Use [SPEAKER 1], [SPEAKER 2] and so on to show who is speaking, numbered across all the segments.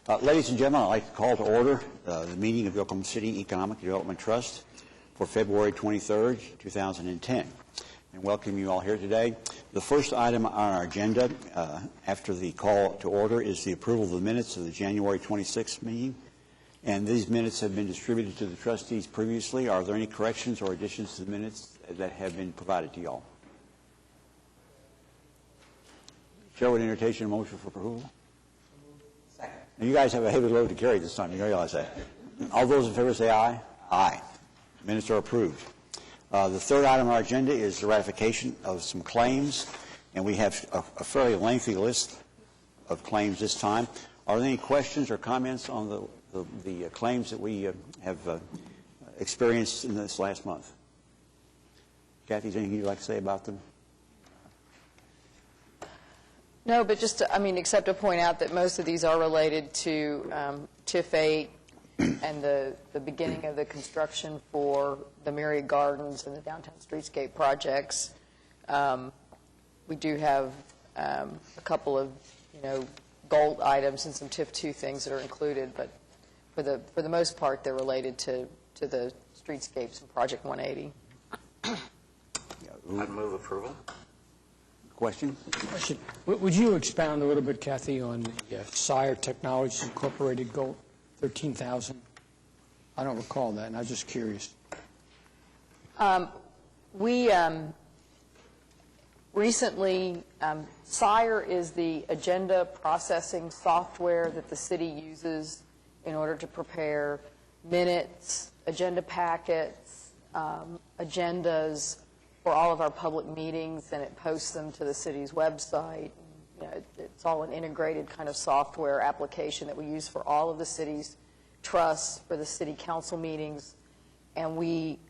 [SPEAKER 1] Ladies and gentlemen, I'd like to call to order the meeting of the Oklahoma City Economic Development Trust for February 23rd, 2010, and welcome you all here today. The first item on our agenda after the call to order is the approval of the minutes of the January 26th meeting, and these minutes have been distributed to the trustees previously. Are there any corrections or additions to the minutes that have been provided to you all? Chair would entertain a motion for approval. Second. Now, you guys have a heavy load to carry this time. You realize that. All those in favor say aye. Aye. Minutes are approved. The third item on our agenda is the ratification of some claims, and we have a fairly lengthy list of claims this time. Are there any questions or comments on the claims that we have experienced in this last month? Kathy, is there anything you'd like to say about them?
[SPEAKER 2] No, but just to, except to point out that most of these are related to TIF 8 and the beginning of the construction for the Myriad Gardens and the Downtown Streetscape projects. We do have a couple of, gold items and some TIF 2 things that are included, but for the most part, they're related to the streetscapes and Project 180.
[SPEAKER 3] I'd move approval.
[SPEAKER 1] Question?
[SPEAKER 4] Would you expound a little bit, Kathy, on the Sire Technologies Incorporated goal, 13,000? I don't recall that, and I was just curious.
[SPEAKER 2] We recently, Sire is the agenda processing software that the city uses in order to prepare minutes, agenda packets, agendas for all of our public meetings, and it posts them to the city's website. It's all an integrated kind of software application that we use for all of the city's trusts for the city council meetings. And we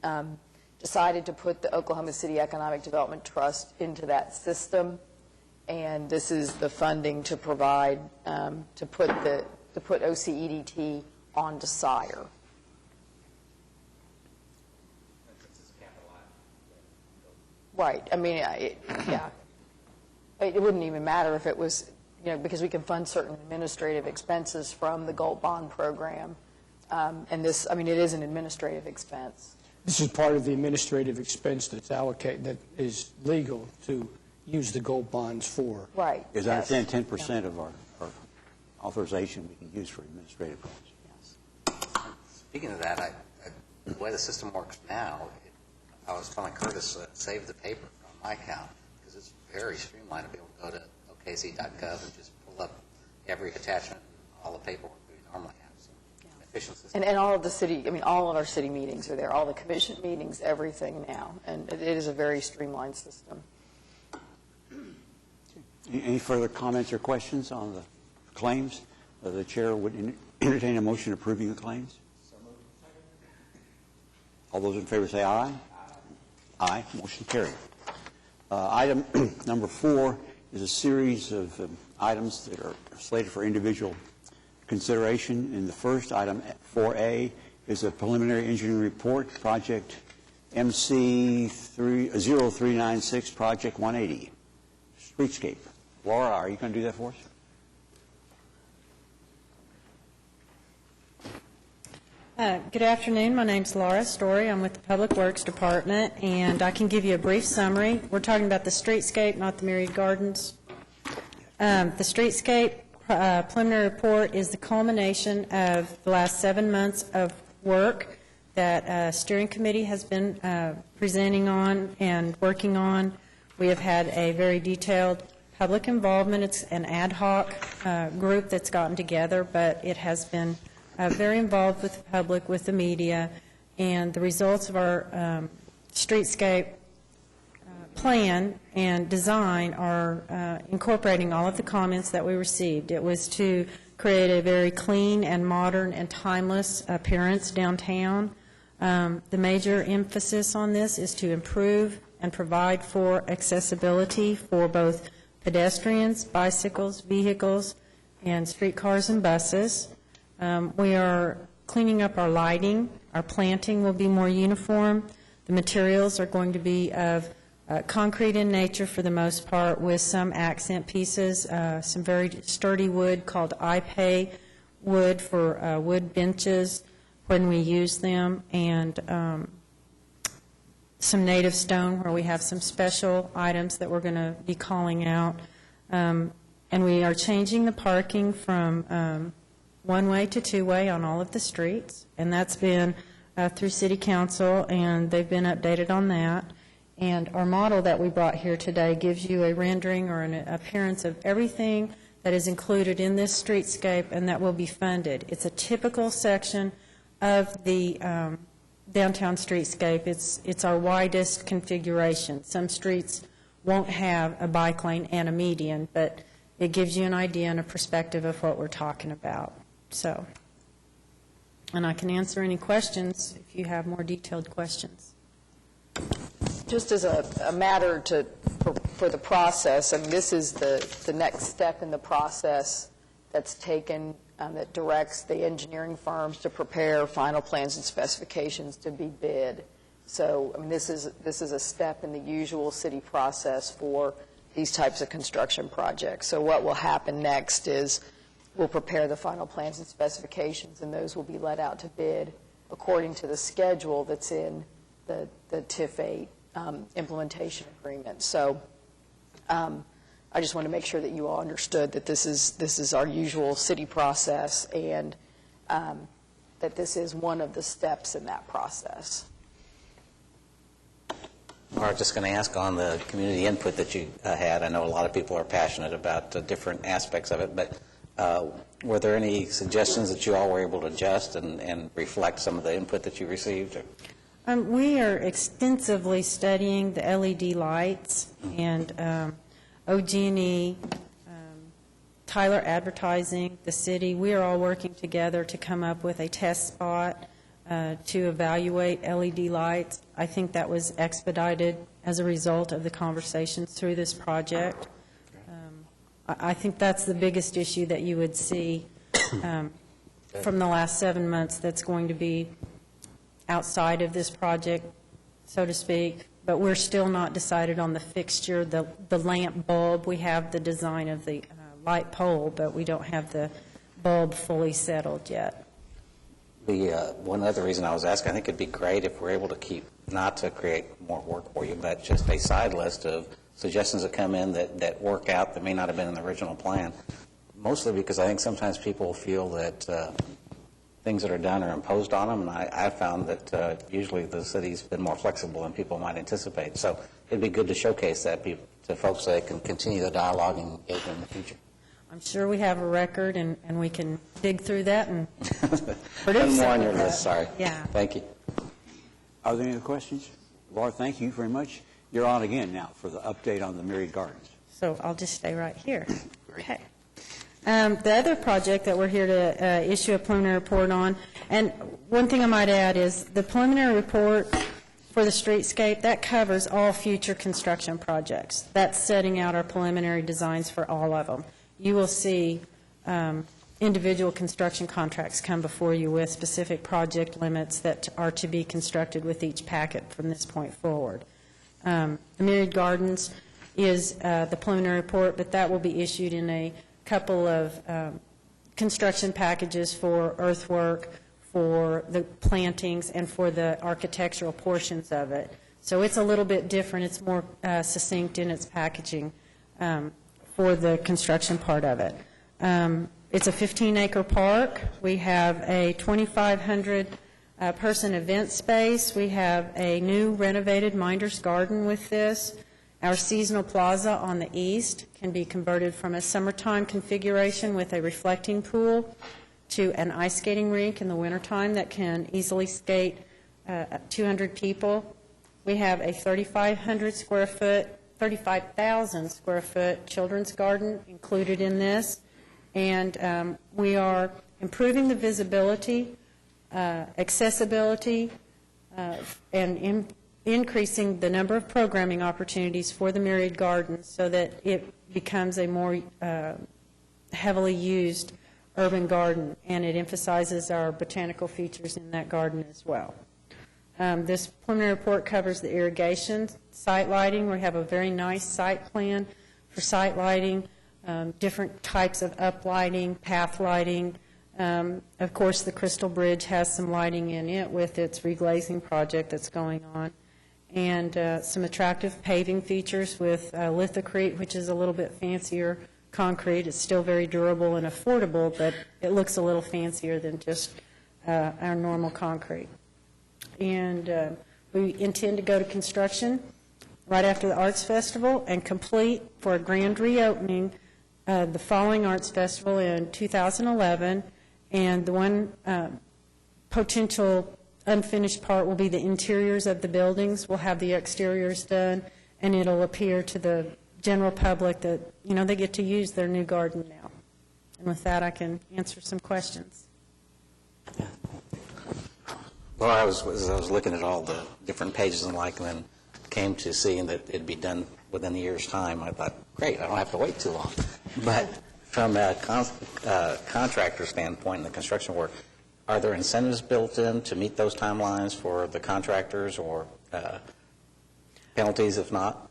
[SPEAKER 2] decided to put the Oklahoma City Economic Development Trust into that system. And this is the funding to provide, to put OCEDT onto Sire. Right. Yeah. It wouldn't even matter if it was, because we can fund certain administrative expenses from the Gold Bond program. And this, it is an administrative expense.
[SPEAKER 4] This is part of the administrative expense that's allocated, that is legal to use the gold bonds for.
[SPEAKER 2] Right.
[SPEAKER 1] Is that 10% of our authorization we can use for administrative costs?
[SPEAKER 2] Yes.
[SPEAKER 3] Speaking of that, the way the system works now, I was telling Curtis save the paper from my account because it's very streamlined to be able to go to OKC.gov and just pull up every attachment and all the paperwork we normally have. So, efficient system.
[SPEAKER 2] And all of the city, all of our city meetings are there, all the commission meetings, everything now. And it is a very streamlined system.
[SPEAKER 1] Any further comments or questions on the claims? The chair would entertain a motion approving the claims. All those in favor say aye. Aye. Motion carried. Item number 4 is a series of items that are slated for individual consideration. And the first item, 4A, is a preliminary engineering report, project MC 0396, project 180, streetscape. Laura, are you going to do that for us?
[SPEAKER 5] Good afternoon. My name's Laura Story. I'm with the Public Works Department, and I can give you a brief summary. We're talking about the streetscape, not the Myriad Gardens. The streetscape preliminary report is the culmination of the last 7 months of work that steering committee has been presenting on and working on. We have had a very detailed public involvement. It's an ad hoc group that's gotten together, but it has been very involved with the public, with the media, and the results of our streetscape plan and design are incorporating all of the comments that we received. It was to create a very clean and modern and timeless appearance downtown. The major emphasis on this is to improve and provide for accessibility for both pedestrians, bicycles, vehicles, and streetcars and buses. We are cleaning up our lighting. Our planting will be more uniform. The materials are going to be of concrete in nature for the most part, with some accent pieces, some very sturdy wood called iPay, wood for wood benches when we use them, and some native stone where we have some special items that we're going to be calling out. And we are changing the parking from one-way to two-way on all of the streets, and that's been through City Council, and they've been updated on that. And our model that we brought here today gives you a rendering or an appearance of everything that is included in this streetscape and that will be funded. It's a typical section of the downtown streetscape. It's our widest configuration. Some streets won't have a bike lane and a median, but it gives you an idea and a perspective of what we're talking about. So, and I can answer any questions if you have more detailed questions.
[SPEAKER 2] Just as a matter for the process, I mean, this is the next step in the process that's taken, that directs the engineering firms to prepare final plans and specifications to be bid. So, I mean, this is a step in the usual city process for these types of construction projects. So what will happen next is we'll prepare the final plans and specifications, and those will be let out to bid according to the schedule that's in the TIF 8 implementation agreement. So I just want to make sure that you all understood that this is our usual city process, and that this is one of the steps in that process.
[SPEAKER 3] I was just going to ask on the community input that you had. I know a lot of people are passionate about different aspects of it, but were there any suggestions that you all were able to adjust and reflect some of the input that you received?
[SPEAKER 5] We are extensively studying the LED lights, and OG&E, Tyler Advertising, the city, we are all working together to come up with a test spot to evaluate LED lights. I think that was expedited as a result of the conversations through this project. I think that's the biggest issue that you would see from the last 7 months that's going to be outside of this project, so to speak. But we're still not decided on the fixture, the lamp bulb. We have the design of the light pole, but we don't have the bulb fully settled yet.
[SPEAKER 3] One other reason I was asking, I think it'd be great if we're able to keep, not to create more work for you, but just a side list of suggestions that come in that work out that may not have been in the original plan, mostly because I think sometimes people feel that things that are done are imposed on them, and I found that usually the city's been more flexible than people might anticipate. So it'd be good to showcase that to folks so they can continue the dialogue and engagement in the future.
[SPEAKER 5] I'm sure we have a record, and we can dig through that and produce
[SPEAKER 3] One more on
[SPEAKER 5] some
[SPEAKER 3] your
[SPEAKER 5] of that.
[SPEAKER 3] list, sorry.
[SPEAKER 5] Yeah.
[SPEAKER 3] Thank you.
[SPEAKER 1] Are there any other questions? Laura, thank you very much. You're on again now for the update on the Myriad Gardens.
[SPEAKER 5] So I'll just stay right here. Okay. The other project that we're here to issue a preliminary report on, and one thing I might add is the preliminary report for the streetscape, that covers all future construction projects. That's setting out our preliminary designs for all of them. You will see individual construction contracts come before you with specific project limits that are to be constructed with each packet from this point forward. The Myriad Gardens is the preliminary report, but that will be issued in a couple of construction packages for earthwork, for the plantings, and for the architectural portions of it. So it's a little bit different. It's more succinct in its packaging for the construction part of it. It's a 15-acre park. We have a 2,500 person event space. We have a new renovated Minder's Garden with this. Our seasonal plaza on the east can be converted from a summertime configuration with a reflecting pool to an ice skating rink in the wintertime that can easily skate 200 people. We have a 3,500 square foot, 35,000 square foot children's garden included in this. And we are improving the visibility, accessibility, and increasing the number of programming opportunities for the Myriad Gardens so that it becomes a more heavily used urban garden, and it emphasizes our botanical features in that garden as well. This preliminary report covers the irrigation, site lighting. We have a very nice site plan for site lighting, different types of uplighting, path lighting, Of course, the Crystal Bridge has some lighting in it with its reglazing project that's going on, and some attractive paving features with lithocrete, which is a little bit fancier concrete. It's still very durable and affordable, but it looks a little fancier than just our normal concrete. And we intend to go to construction right after the Arts Festival and complete for a grand reopening the following Arts Festival in 2011. And the one potential unfinished part will be the interiors of the buildings. We'll have the exteriors done, and it'll appear to the general public that, you know, they get to use their new garden now. And with that, I can answer some questions.
[SPEAKER 3] Well, as I was looking at all the different pages and then came to seeing that it'd be done within a year's time, I thought, great, I don't have to wait too long. But from a contractor standpoint in the construction work, are there incentives built in to meet those timelines for the contractors, or penalties if not?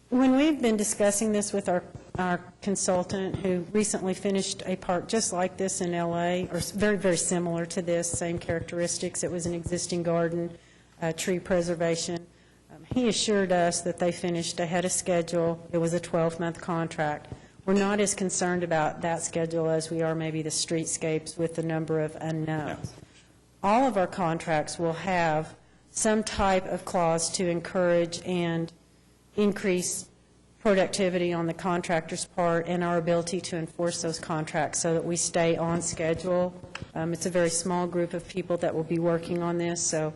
[SPEAKER 5] When we've been discussing this with our consultant, who recently finished a part just like this in L.A., or very, very similar to this, same characteristics, it was an existing garden, tree preservation, he assured us that they finished ahead of schedule. It was a 12-month contract. We're not as concerned about that schedule as we are maybe the streetscapes with the number of unknowns. All of our contracts will have some type of clause to encourage and increase productivity on the contractor's part and our ability to enforce those contracts so that we stay on schedule. It's a very small group of people that will be working on this, so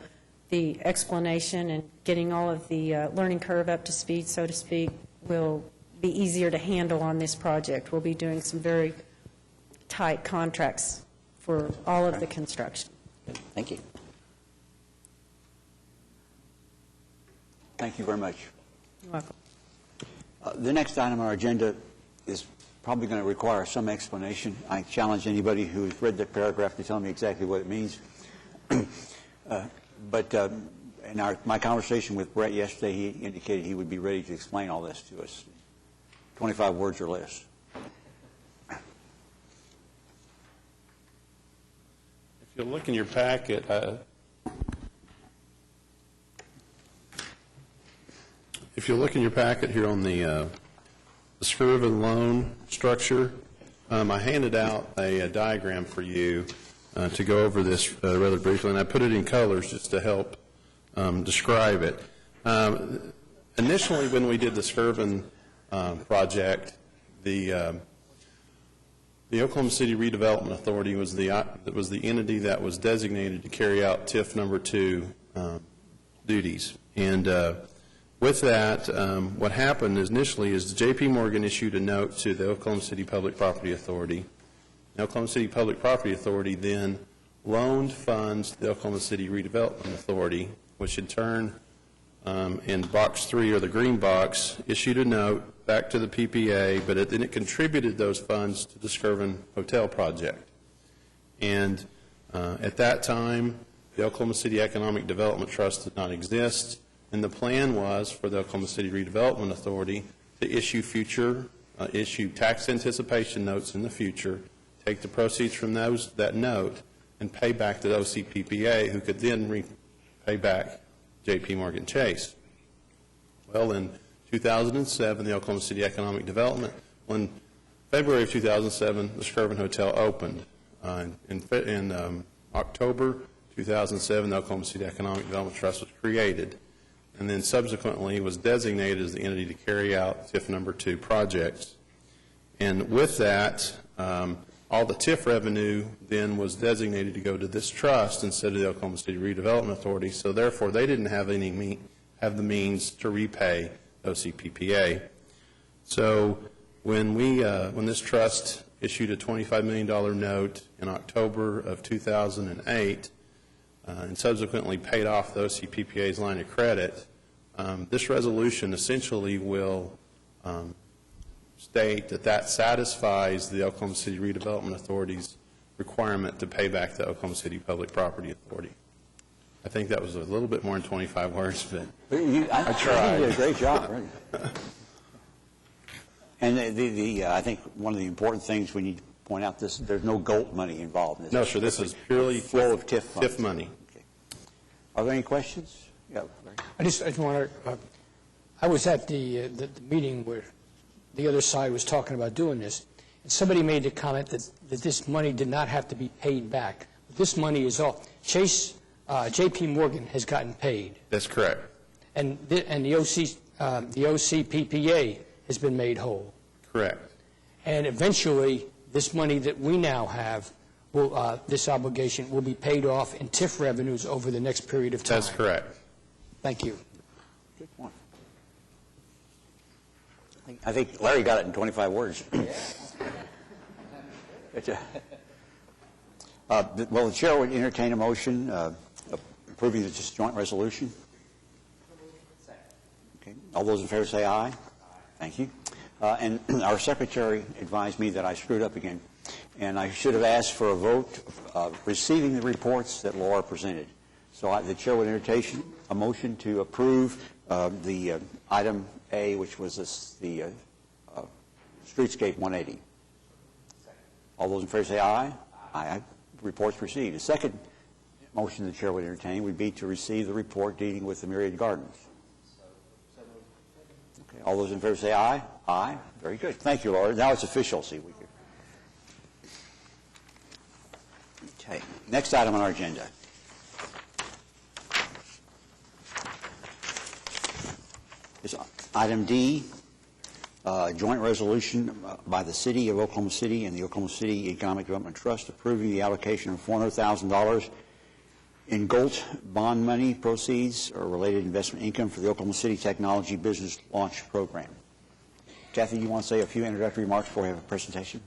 [SPEAKER 5] the explanation and getting all of the learning curve up to speed, so to speak, will be easier to handle on this project. We'll be doing some very tight contracts for all of the construction.
[SPEAKER 3] Thank you.
[SPEAKER 1] Thank you very much.
[SPEAKER 5] You're welcome.
[SPEAKER 1] The next item on our agenda is probably going to require some explanation. I challenge anybody who's read the paragraph to tell me exactly what it means. But in my conversation with Brett yesterday, he indicated he would be ready to explain all this to us. 25 words or less.
[SPEAKER 6] If you look in your packet, here on the Scriven loan structure, I handed out a diagram for you to go over this rather briefly, and I put it in colors just to help describe it. Initially, when we did the Scriven project, the Oklahoma City Redevelopment Authority was the entity that was designated to carry out TIF number 2 duties. And with that, what happened initially is J.P. Morgan issued a note to the Oklahoma City Public Property Authority. The Oklahoma City Public Property Authority then loaned funds to the Oklahoma City Redevelopment Authority, which in turn, in box 3, or the green box, issued a note back to the PPA, but then it contributed those funds to the Scriven Hotel project. And at that time, the Oklahoma City Economic Development Trust did not exist, and the plan was for the Oklahoma City Redevelopment Authority to issue tax anticipation notes in the future, take the proceeds from that note, and pay back to the OCPPA, who could then pay back J.P. Morgan Chase. Well, in 2007, the Oklahoma City Economic Development, in February of 2007, the Scriven Hotel opened. In October 2007, the Oklahoma City Economic Development Trust was created, and then subsequently was designated as the entity to carry out TIF number 2 projects. And with that, all the TIF revenue then was designated to go to this trust instead of the Oklahoma City Redevelopment Authority, so therefore they didn't have the means to repay OCPPA. So when this trust issued a $25 million note in October of 2008 and subsequently paid off the OCPPA's line of credit, this resolution essentially will state that satisfies the Oklahoma City Redevelopment Authority's requirement to pay back the Oklahoma City Public Property Authority. I think that was a little bit more than 25 words, but I tried.
[SPEAKER 1] You did a great job. Right? And I think one of the important things we need to point out there's no GOLT money involved in this.
[SPEAKER 6] No, sir, this is purely
[SPEAKER 1] flow of TIF funds.
[SPEAKER 6] TIF money.
[SPEAKER 1] Okay. Are there any questions? Yeah.
[SPEAKER 4] I just want to, I was at the meeting where the other side was talking about doing this, and somebody made the comment that this money did not have to be paid back. This money is all, J.P. Morgan has gotten paid.
[SPEAKER 6] That's correct.
[SPEAKER 4] And the OCPPA has been made whole.
[SPEAKER 6] Correct.
[SPEAKER 4] And eventually, this money that we now have, will, this obligation will be paid off in TIF revenues over the next period of time.
[SPEAKER 6] That's correct.
[SPEAKER 4] Thank you.
[SPEAKER 1] Good point. I think Larry got it in 25 words. Well, the chair would entertain a motion approving this joint resolution. Okay. All those in favor say aye. Thank you. And our secretary advised me that I screwed up again, and I should have asked for a vote receiving the reports that Laura presented. So the chair would entertain a motion to approve the item A, which was the Streetscape 180. All those in favor say aye. Aye. Reports received. The second motion the chair would entertain would be to receive the report dealing with the Myriad Gardens. Okay. All those in favor say aye. Aye. Very good. Thank you, Laura. Now it's official. See, we could. Okay. Next item on our agenda. Is item D, joint resolution by the City of Oklahoma City and the Oklahoma City Economic Development Trust approving the allocation of $400,000 in GOLT bond money proceeds or related investment income for the Oklahoma City Technology Business Launch Program. Kathy, you want to say a few introductory remarks before we have a presentation?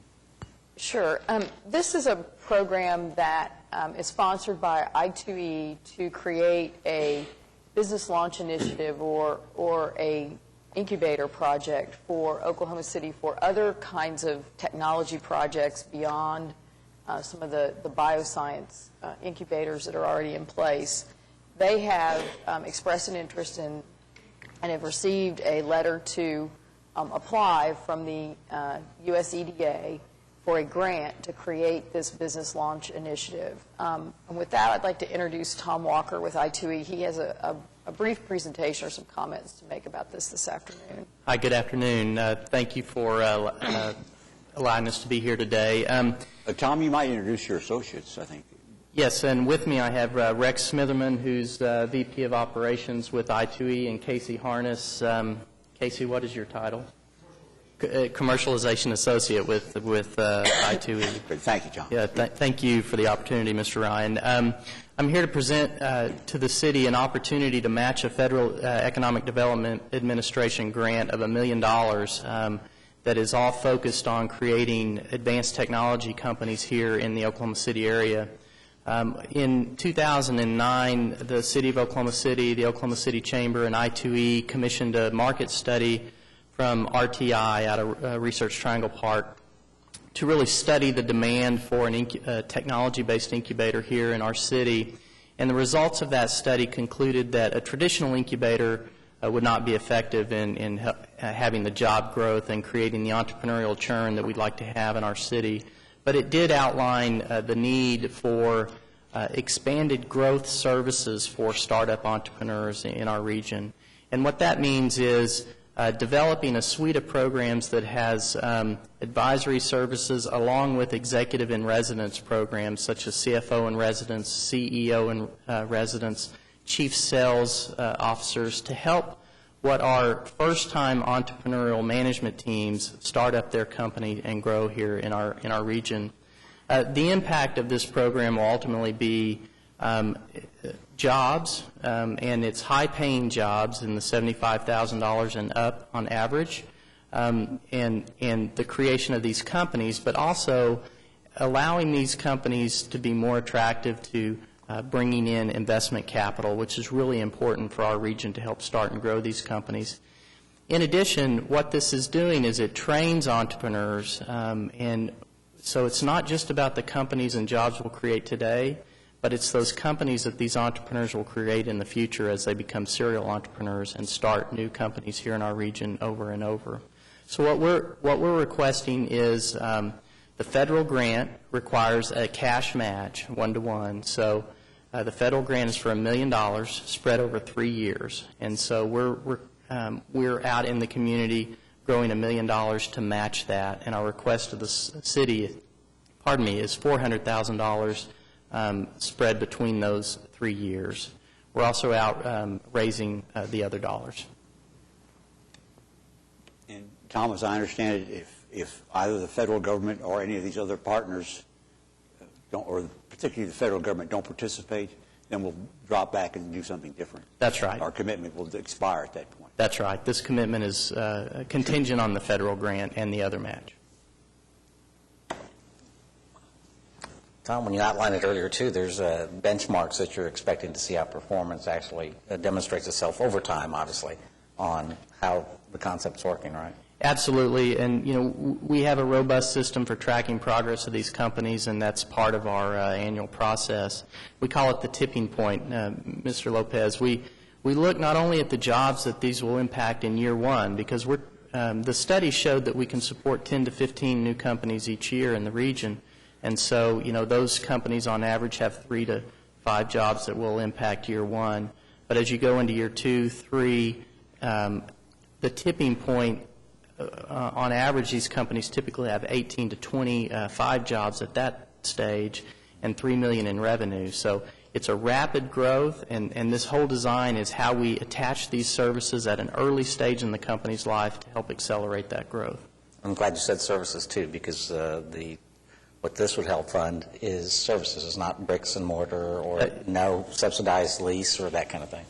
[SPEAKER 2] Sure. This is a program that is sponsored by I2E to create a business launch initiative or a incubator project for Oklahoma City for other kinds of technology projects beyond some of the bioscience incubators that are already in place. They have expressed an interest in and have received a letter to apply from the U.S. EDA for a grant to create this business launch initiative. And with that, I'd like to introduce Tom Walker with I2E. He has a brief presentation or some comments to make about this afternoon.
[SPEAKER 7] Hi, good afternoon. Thank you for allowing us to be here today.
[SPEAKER 1] Tom, you might introduce your associates, I think.
[SPEAKER 7] Yes, and with me I have Rex Smitherman, who's VP of Operations with I2E, and Casey Harness. Casey, what is your title? Commercialization Associate with I2E.
[SPEAKER 1] Great. Thank you, John.
[SPEAKER 7] Yeah, thank you for the opportunity, Mr. Ryan. I'm here to present to the city an opportunity to match a Federal Economic Development Administration grant of $1 million that is all focused on creating advanced technology companies here in the Oklahoma City area. In 2009, the City of Oklahoma City, the Oklahoma City Chamber, and I2E commissioned a market study from RTI out of Research Triangle Park to really study the demand for a technology-based incubator here in our city. And the results of that study concluded that a traditional incubator would not be effective in having the job growth and creating the entrepreneurial churn that we'd like to have in our city. But it did outline the need for expanded growth services for startup entrepreneurs in our region. And what that means is developing a suite of programs that has advisory services along with executive in residence programs such as CFO in residence, CEO in residence, chief sales officers to help what are first-time entrepreneurial management teams start up their company and grow here in our region. The impact of this program will ultimately be jobs, and it's high-paying jobs in the $75,000 and up on average, and the creation of these companies, but also allowing these companies to be more attractive to bringing in investment capital, which is really important for our region to help start and grow these companies. In addition, what this is doing is it trains entrepreneurs, and so it's not just about the companies and jobs we'll create today, but it's those companies that these entrepreneurs will create in the future as they become serial entrepreneurs and start new companies here in our region over and over. So what we're requesting is The federal grant requires a cash match, 1-to-1. So the federal grant is for $1 million spread over 3 years. And so we're out in the community growing $1 million to match that. And our request to the city, is $400,000 spread between those 3 years. We're also out raising the other dollars.
[SPEAKER 1] And Tom, as I understand it, if either the federal government or any of these other partners don't, or particularly the federal government, don't participate, then we'll drop back and do something different.
[SPEAKER 7] That's right.
[SPEAKER 1] Our commitment will expire at that point.
[SPEAKER 7] That's right. This commitment is contingent on the federal grant and the other match.
[SPEAKER 3] Tom, when you outlined it earlier, too, there's benchmarks that you're expecting to see how performance actually demonstrates itself over time, obviously, on how the concept's working, right?
[SPEAKER 7] Absolutely. And, you know, we have a robust system for tracking progress of these companies, and that's part of our annual process. We call it the tipping point, Mr. Lopez. We look not only at the jobs that these will impact in year one, because the study showed that we can support 10 to 15 new companies each year in the region. And so, you know, those companies on average have 3 to 5 jobs that will impact year one. But as you go into year 2, 3, the tipping point, on average, these companies typically have 18 to 25 jobs at that stage and $3 million in revenue. So it's a rapid growth, and this whole design is how we attach these services at an early stage in the company's life to help accelerate that growth.
[SPEAKER 3] I'm glad you said services, too, because what this would help fund is services. It's not bricks and mortar or no subsidized lease or that kind of thing.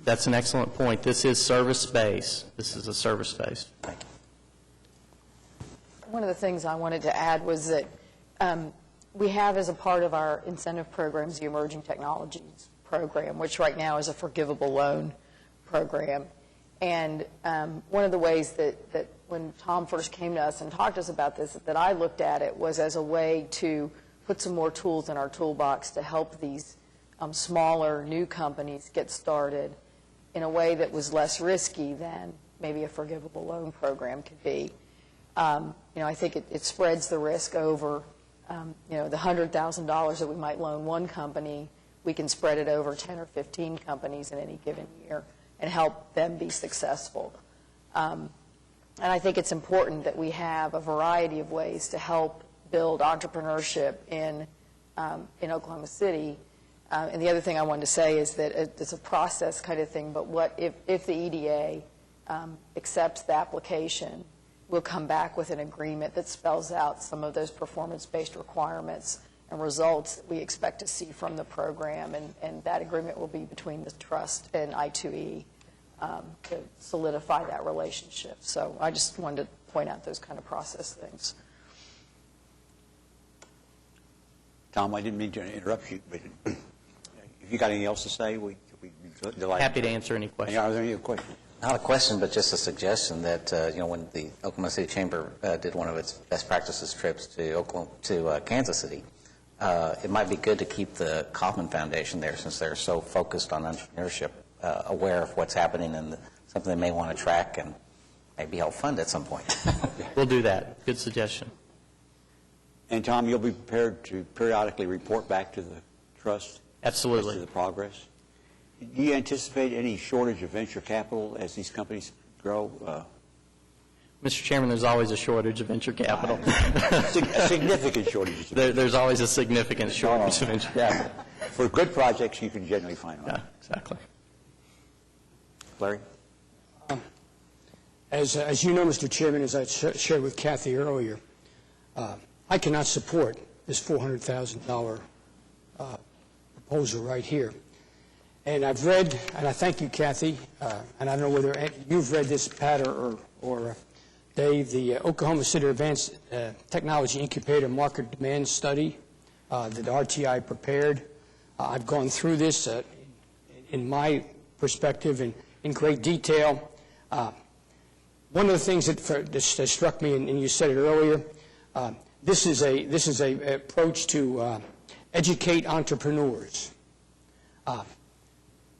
[SPEAKER 7] That's an excellent point. This is service-based. This is a service-based.
[SPEAKER 3] Thank you.
[SPEAKER 2] One of the things I wanted to add was that we have, as a part of our incentive programs, the Emerging Technologies Program, which right now is a forgivable loan program. And one of the ways that when Tom first came to us and talked to us about this, that I looked at it was as a way to put some more tools in our toolbox to help these smaller new companies get started in a way that was less risky than maybe a forgivable loan program could be. You know, I think it spreads the risk over, you know, the $100,000 that we might loan one company, we can spread it over 10 or 15 companies in any given year and help them be successful. And I think it's important that we have a variety of ways to help build entrepreneurship in Oklahoma City. And the other thing I wanted to say is that it's a process kind of thing, but what if the EDA accepts the application, we'll come back with an agreement that spells out some of those performance-based requirements and results that we expect to see from the program, and that agreement will be between the trust and I2E to solidify that relationship. So I just wanted to point out those kind of process things.
[SPEAKER 1] Tom, I didn't mean to interrupt you, but if you got anything else to say, we'd be delighted.
[SPEAKER 7] Happy to answer any questions.
[SPEAKER 1] Are there any questions?
[SPEAKER 3] Not a question, but just a suggestion that, you know, when the Oklahoma City Chamber did one of its best practices trips to Kansas City, it might be good to keep the Kauffman Foundation there since they're so focused on entrepreneurship, aware of what's happening and something they may want to track and maybe help fund at some point.
[SPEAKER 7] We'll do that. Good suggestion.
[SPEAKER 1] And Tom, you'll be prepared to periodically report back to the trust?
[SPEAKER 7] Absolutely.
[SPEAKER 1] As to the progress? Do you anticipate any shortage of venture capital as these companies grow?
[SPEAKER 7] Mr. Chairman, there's always a shortage of venture capital.
[SPEAKER 1] A significant shortage.
[SPEAKER 7] There's always a significant shortage of venture capital.
[SPEAKER 1] For good projects, you can generally find one.
[SPEAKER 7] Yeah, exactly.
[SPEAKER 1] Larry?
[SPEAKER 4] As you know, Mr. Chairman, as I shared with Kathy earlier, I cannot support this $400,000 proposal right here. And I've read, and I thank you, Kathy, and I don't know whether you've read this, Pat or Dave, the Oklahoma City Advanced Technology Incubator Market Demand Study that RTI prepared. I've gone through this in my perspective in great detail. One of the things that struck me, and you said it earlier, this is a approach to educate entrepreneurs.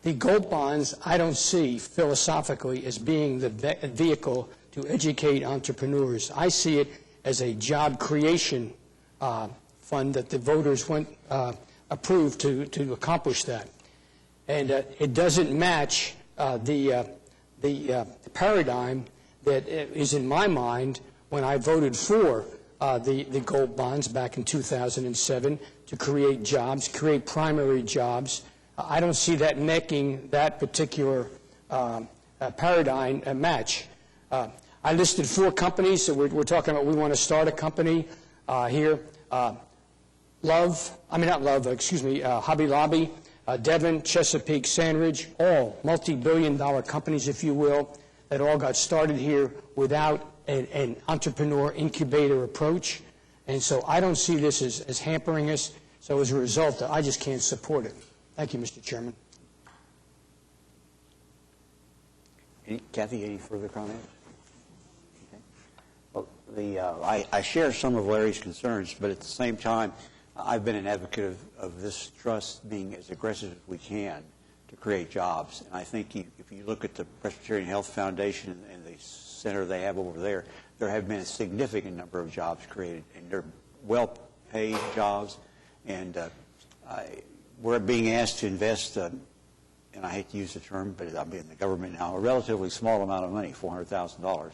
[SPEAKER 4] The GOLD bonds I don't see philosophically as being the vehicle to educate entrepreneurs. I see it as a job creation fund that the voters approved to accomplish that. And it doesn't match the paradigm that is in my mind when I voted for the gold bonds back in 2007 to create jobs, create primary jobs. I don't see that making that particular paradigm a match. I listed 4 companies that we're talking about. We want to start a company here. Hobby Lobby, Devon, Chesapeake, Sandridge, all multi-billion-dollar companies, if you will, that all got started here without an entrepreneur incubator approach. And so I don't see this as hampering us. So as a result, I just can't support it. Thank you, Mr. Chairman.
[SPEAKER 1] Kathy, any further comments? Okay. Well, I share some of Larry's concerns, but at the same time, I've been an advocate of this trust being as aggressive as we can to create jobs. And I think if you look at the Presbyterian Health Foundation and the center they have over there, there have been a significant number of jobs created, and they're well-paid jobs. And we're being asked to invest, and I hate to use the term, but I'll be in the government now, a relatively small amount of money, $400,000,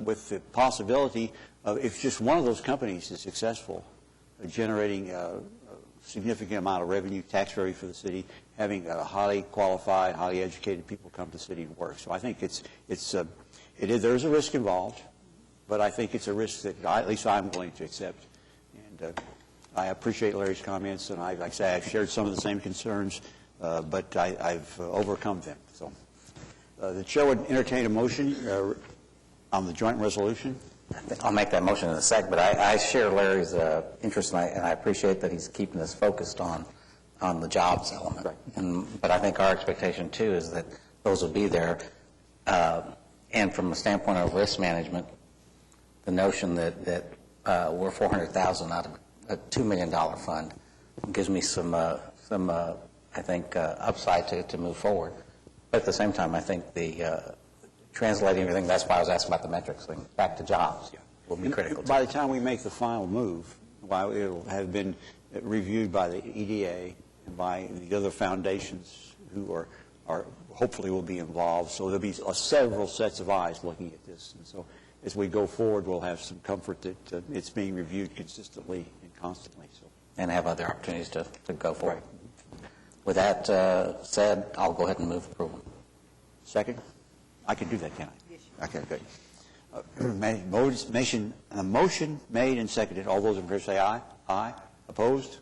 [SPEAKER 1] with the possibility of, if just one of those companies is successful, generating a significant amount of revenue, tax revenue for the city, having highly qualified, highly educated people come to the city and work. So I think there's a risk involved, but I think it's a risk that at least I'm willing to accept. And I appreciate Larry's comments, and like I say, I've shared some of the same concerns, but I've overcome them. So the chair would entertain a motion on the joint resolution.
[SPEAKER 3] I'll make that motion in a sec, but I share Larry's interest, and I appreciate that he's keeping us focused on the jobs element. Right. But I think our expectation, too, is that those will be there. And from the standpoint of risk management, the notion that we're $400,000 out of a $2 million fund gives me some I think, upside to move forward. But at the same time, I think the translating everything, that's why I was asking about the metrics thing, back to jobs will be critical.
[SPEAKER 1] By the time we make the final move, while it will have been reviewed by the EDA and by the other foundations who are hopefully will be involved, so there'll be several sets of eyes looking at this. And so as we go forward, we'll have some comfort that it's being reviewed consistently and constantly. So. And have other opportunities to go forward. Right. With that said, I'll go ahead and move approval. Second? I can do that, can I? Yes. Okay, good. Motion made and seconded. All those in favor say aye. Aye. Opposed?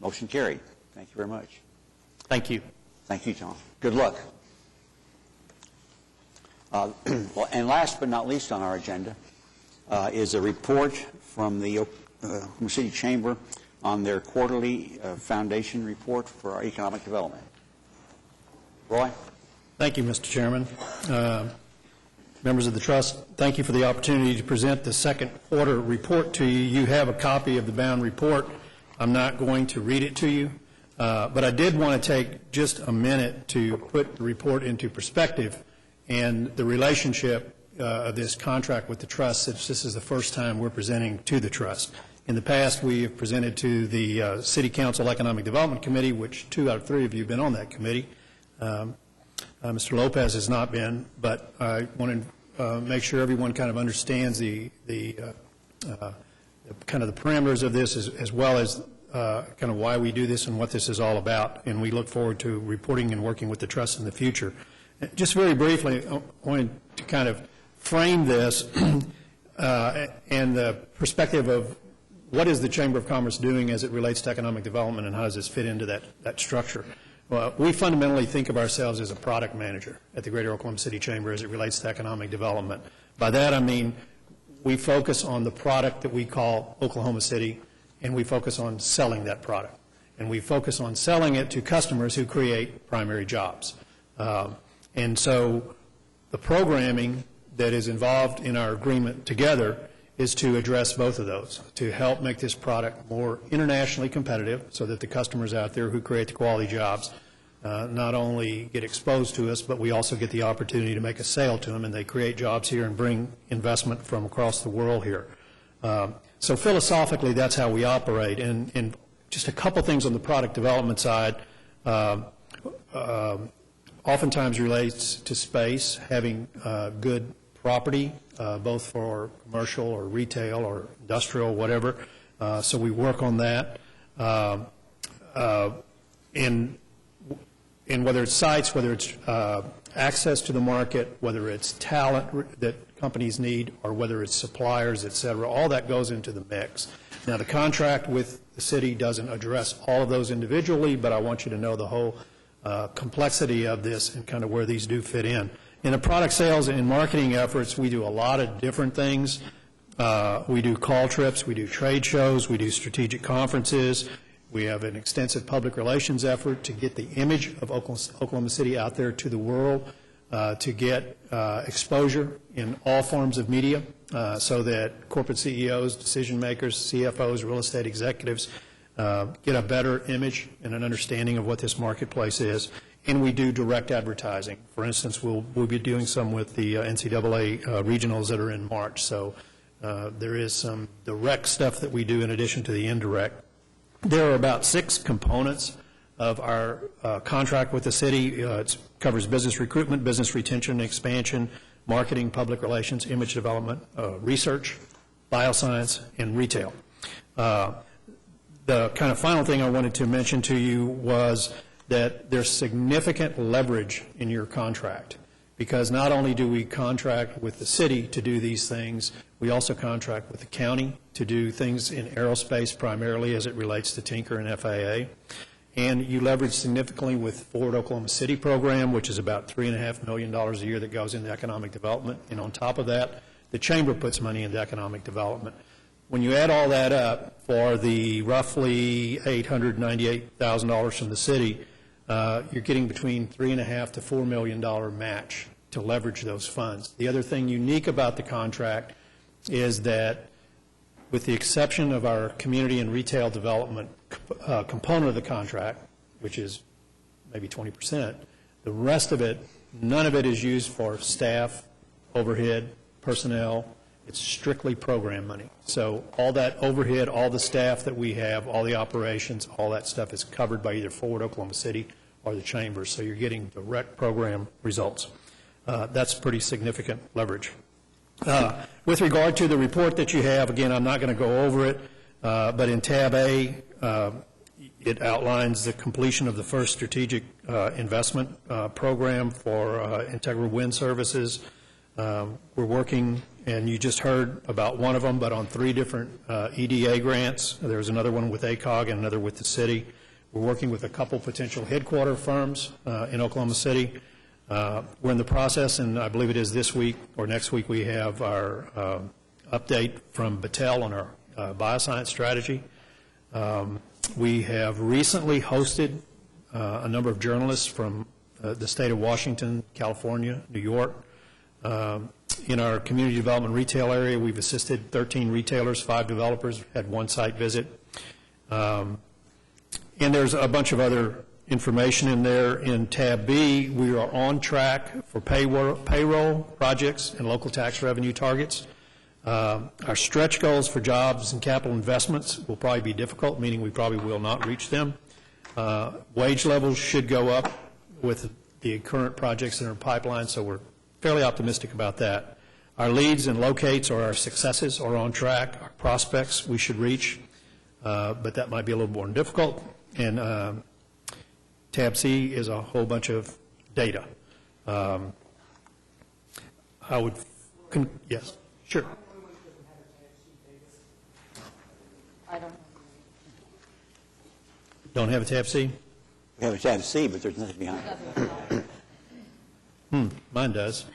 [SPEAKER 1] Motion carried. Thank you very much.
[SPEAKER 7] Thank you.
[SPEAKER 1] Thank you, Tom. Good luck. Well, and last but not least on our agenda is a report from the City Chamber on their quarterly foundation report for our economic development. Roy?
[SPEAKER 8] Thank you, Mr. Chairman. Members of the Trust, thank you for the opportunity to present the second quarter report to you. You have a copy of the bound report. I'm not going to read it to you, but I did want to take just a minute to put the report into perspective and the relationship of this contract with the Trust, since this is the first time we're presenting to the Trust. In the past, we have presented to the City Council Economic Development Committee, which 2 out of 3 of you have been on that committee. Mr. Lopez has not been, but I want to make sure everyone kind of understands the kind of the parameters of this, as well as kind of why we do this and what this is all about. And we look forward to reporting and working with the Trust in the future. Just very briefly, I wanted to kind of frame this and the perspective of what is the Chamber of Commerce doing as it relates to economic development, and how does this fit into that structure. Well, we fundamentally think of ourselves as a product manager at the Greater Oklahoma City Chamber as it relates to economic development. By that I mean we focus on the product that we call Oklahoma City, and we focus on selling that product. And we focus on selling it to customers who create primary jobs. And so the programming that is involved in our agreement together is to address both of those, to help make this product more internationally competitive so that the customers out there who create the quality jobs not only get exposed to us, but we also get the opportunity to make a sale to them, and they create jobs here and bring investment from across the world here. So philosophically, that's how we operate. And just a couple things on the product development side. Oftentimes relates to space, having good property, both for commercial or retail or industrial, whatever. So we work on that. In whether it's sites, whether it's access to the market, whether it's talent that companies need, or whether it's suppliers, et cetera, all that goes into the mix. Now, the contract with the city doesn't address all of those individually, but I want you to know the whole complexity of this and kind of where these do fit in. In the product sales and marketing efforts, we do a lot of different things. We do call trips, we do trade shows, we do strategic conferences. We have an extensive public relations effort to get the image of Oklahoma City out there to the world, to get exposure in all forms of media so that corporate CEOs, decision makers, CFOs, real estate executives get a better image and an understanding of what this marketplace is. And we do direct advertising. For instance, we'll be doing some with the NCAA regionals that are in March. So there is some direct stuff that we do in addition to the indirect. There are about 6 components of our contract with the city. It covers business recruitment, business retention, expansion, marketing, public relations, image development, research, bioscience, and retail. The kind of final thing I wanted to mention to you was that there's significant leverage in your contract, because not only do we contract with the city to do these things, we also contract with the county to do things in aerospace, primarily as it relates to Tinker and FAA. And you leverage significantly with Forward Oklahoma City program, which is about $3.5 million a year that goes into economic development. And on top of that, the chamber puts money into economic development. When you add all that up for the roughly $898,000 from the city, you're getting between $3.5 to $4 million match to leverage those funds. The other thing unique about the contract is that, with the exception of our community and retail development component of the contract, which is maybe 20%, the rest of it, none of it is used for staff, overhead, personnel. It's strictly program money. So all that overhead, all the staff that we have, all the operations, all that stuff is covered by either Forward Oklahoma City or the chambers. So you're getting direct program results. That's pretty significant leverage. With regard to the report that you have, again, I'm not going to go over it, but in tab A, it outlines the completion of the first strategic investment program for Integral Wind Services. We're working, and you just heard about one of them, but on 3 different EDA grants. There's another one with ACOG and another with the city. We're working with a couple potential headquarter firms in Oklahoma City. We're in the process, and I believe it is this week or next week, we have our update from Battelle on our bioscience strategy. We have recently hosted a number of journalists from the state of Washington, California, New York. In our community development retail area, we've assisted 13 retailers, 5 developers, had 1 site visit. And there's a bunch of other information in there. In tab B, we are on track for payroll projects and local tax revenue targets. Our stretch goals for jobs and capital investments will probably be difficult, meaning we probably will not reach them. Wage levels should go up with the current projects that are in pipeline, so we're fairly optimistic about that. Our leads and locates or our successes are on track. Our prospects we should reach, but that might be a little more difficult. And tab C is a whole bunch of data. I would, yes, sure.
[SPEAKER 2] I don't know.
[SPEAKER 8] Don't have a tab C?
[SPEAKER 1] We have a tab C, but there's nothing behind it.
[SPEAKER 8] Mine does.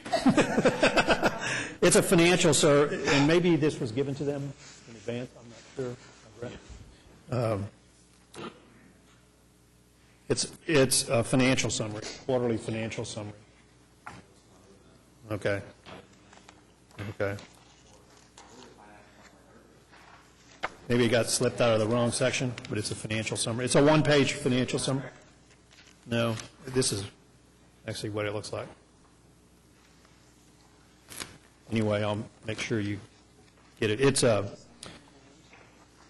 [SPEAKER 8] It's a financial, sir, and maybe this was given to them in advance. I'm not sure. I've read it. It's a financial summary, quarterly financial summary. Okay. Okay. Maybe it got slipped out of the wrong section, but it's a financial summary. It's a 1-page financial summary. No, this is actually what it looks like. Anyway, I'll make sure you get it. It's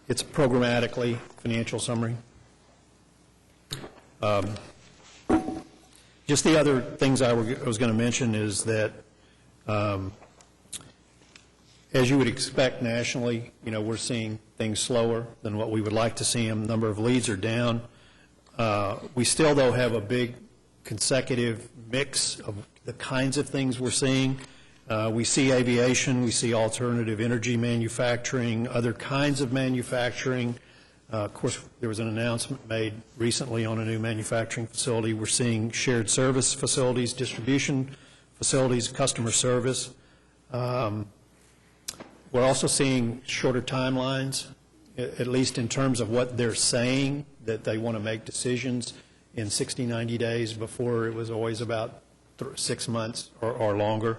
[SPEAKER 8] it's programmatically financial summary. Just the other things I was going to mention is that, as you would expect nationally, we're seeing things slower than what we would like to see them. Number of leads are down. We still, though, have a big consecutive mix of the kinds of things we're seeing. We see aviation, we see alternative energy manufacturing, other kinds of manufacturing. Of course, there was an announcement made recently on a new manufacturing facility. We're seeing shared service facilities, distribution facilities, customer service. We're also seeing shorter timelines, at least in terms of what they're saying, that they want to make decisions in 60, 90 days. Before it was always about 6 months or longer.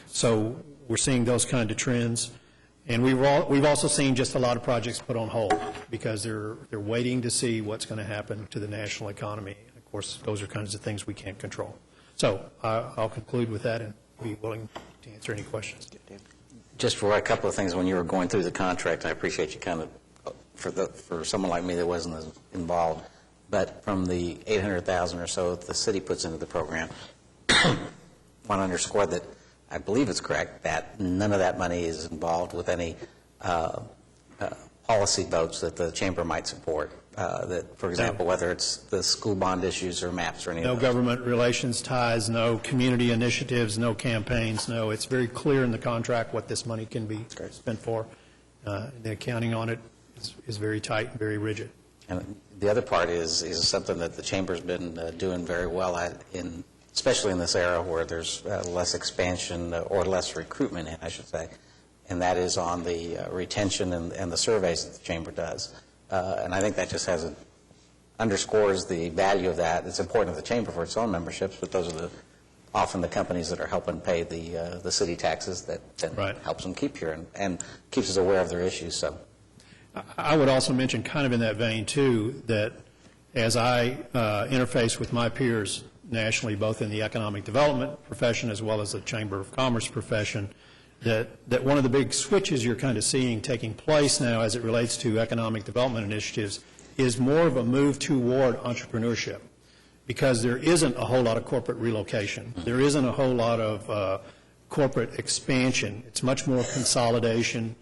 [SPEAKER 8] So we're seeing those kind of trends. And we've also seen just a lot of projects put on hold because they're waiting to see what's going to happen to the national economy. And of course, those are kinds of things we can't control. So I'll conclude with that and be willing to answer any questions.
[SPEAKER 3] Just for a couple of things, when you were going through the contract, I appreciate you kind of, for someone like me that wasn't as involved, but from the $800,000 or so that the city puts into the program, I want to underscore that I believe it's correct that none of that money is involved with any policy votes that the chamber might support. That, for example, whether it's the school bond issues or maps or anything.
[SPEAKER 8] No government relations ties, no community initiatives, no campaigns, no. It's very clear in the contract what this money can be spent for. The accounting on it is very tight and very rigid.
[SPEAKER 3] And the other part is something that the chamber's been doing very well at, especially in this era where there's less expansion or less recruitment, I should say, and that is on the retention and the surveys that the chamber does. And I think that just underscores the value of that. It's important to the chamber for its own memberships, but those are often the companies that are helping pay the city taxes that
[SPEAKER 8] right.
[SPEAKER 3] helps them keep here and keeps us aware of their issues. So,
[SPEAKER 8] I would also mention, kind of in that vein too, that as I interface with my peers nationally, both in the economic development profession as well as the Chamber of Commerce profession, that one of the big switches you're kind of seeing taking place now as it relates to economic development initiatives is more of a move toward entrepreneurship, because there isn't a whole lot of corporate relocation. There isn't a whole lot of corporate expansion. It's much more consolidation,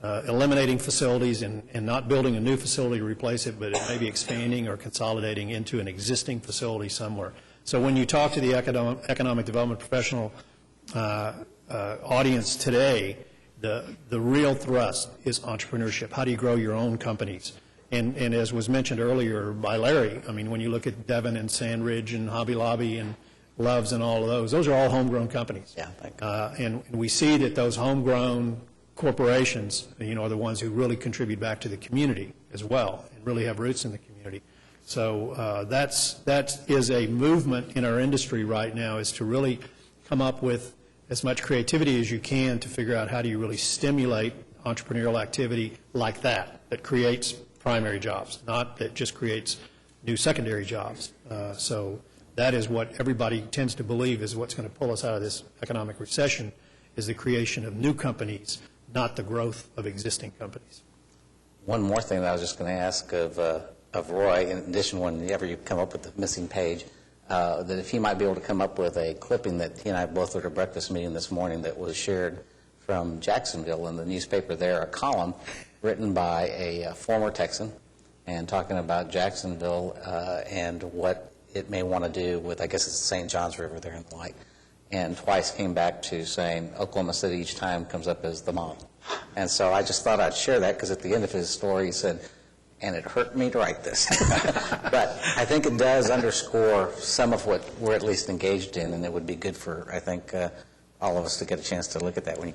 [SPEAKER 8] eliminating facilities and not building a new facility to replace it, but it may be expanding or consolidating into an existing facility somewhere. So when you talk to the economic development professional audience today, the real thrust is entrepreneurship. How do you grow your own companies? And as was mentioned earlier by Larry, I mean, when you look at Devon and Sandridge and Hobby Lobby and Love's and all of those are all homegrown companies.
[SPEAKER 3] Yeah,
[SPEAKER 8] and we see that those homegrown corporations, are the ones who really contribute back to the community as well and really have roots in the community. So that is a movement in our industry right now, is to really come up with as much creativity as you can to figure out how do you really stimulate entrepreneurial activity like that creates primary jobs, not that just creates new secondary jobs. So that is what everybody tends to believe is what's going to pull us out of this economic recession, is the creation of new companies, not the growth of existing companies.
[SPEAKER 3] one more thing that I was just going to ask of Roy, in addition, whenever you come up with the missing page, that if he might be able to come up with a clipping that he and I both were at a breakfast meeting this morning that was shared from Jacksonville in the newspaper there, a column written by a former Texan and talking about Jacksonville and what it may want to do with, I guess it's the St. Johns River there and the like, and twice came back to saying Oklahoma City each time comes up as the model. And so I just thought I'd share that because at the end of his story he said, and it hurt me to write this. But I think it does underscore some of what we're at least engaged in, and it would be good for, I think, all of us to get a chance to look at that when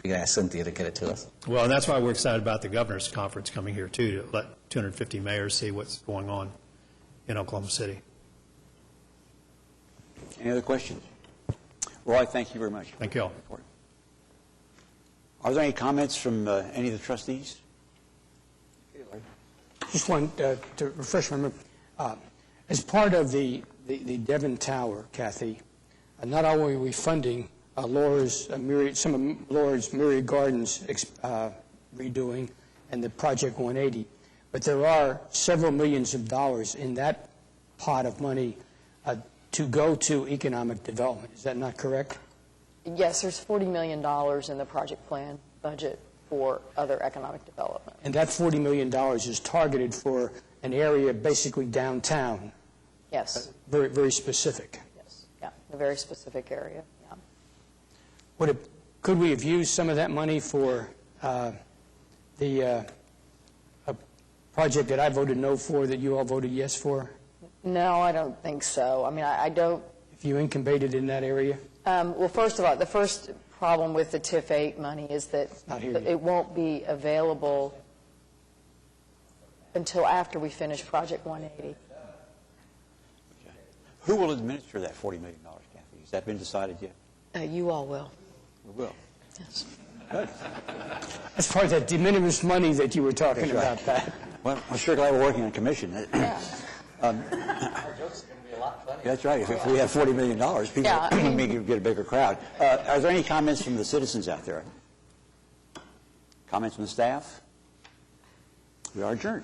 [SPEAKER 3] you ask Cynthia to get it to us.
[SPEAKER 8] Well, and that's why we're excited about the governor's conference coming here, too, to let 250 mayors see what's going on in Oklahoma City.
[SPEAKER 1] Any other questions? Roy, thank you very much.
[SPEAKER 8] Thank you all.
[SPEAKER 1] Are there any comments from any of the trustees?
[SPEAKER 4] Just want to refresh my memory. As part of the Devon Tower, Kathy, not only are we funding some of Laura's Myriad Gardens redoing, and the Project 180. But there are several millions of dollars in that pot of money to go to economic development. Is that not correct?
[SPEAKER 2] Yes, there's $40 million in the project plan budget for other economic development.
[SPEAKER 4] And that $40 million is targeted for an area basically downtown,
[SPEAKER 2] Yes,
[SPEAKER 4] very, very specific.
[SPEAKER 2] yes, yeah, a very specific area, yeah.
[SPEAKER 4] Could we have used some of that money for the a project that I voted no for that you all voted yes for?
[SPEAKER 2] No, I don't think so. I mean, I don't.
[SPEAKER 4] If you incubated in that area?
[SPEAKER 2] Well, first of all, the first problem with the TIF 8 money is that
[SPEAKER 4] Not here yet.
[SPEAKER 2] it won't be available until after we finish Project 180.
[SPEAKER 1] Who will administer that $40 million, Kathy? Has that been decided yet?
[SPEAKER 2] You all will.
[SPEAKER 1] We will.
[SPEAKER 2] Yes.
[SPEAKER 4] As far as that de minimis money that you were talking
[SPEAKER 1] That's right.
[SPEAKER 4] about, that.
[SPEAKER 1] Well, I'm sure glad we're working on commission.
[SPEAKER 2] Yeah.
[SPEAKER 3] Our jokes are going to be a lot funnier.
[SPEAKER 1] That's right. If we have $40 million, people
[SPEAKER 2] Yeah, I mean-
[SPEAKER 1] may get a bigger crowd. Are there any comments from the citizens out there? Comments from the staff? We are adjourned.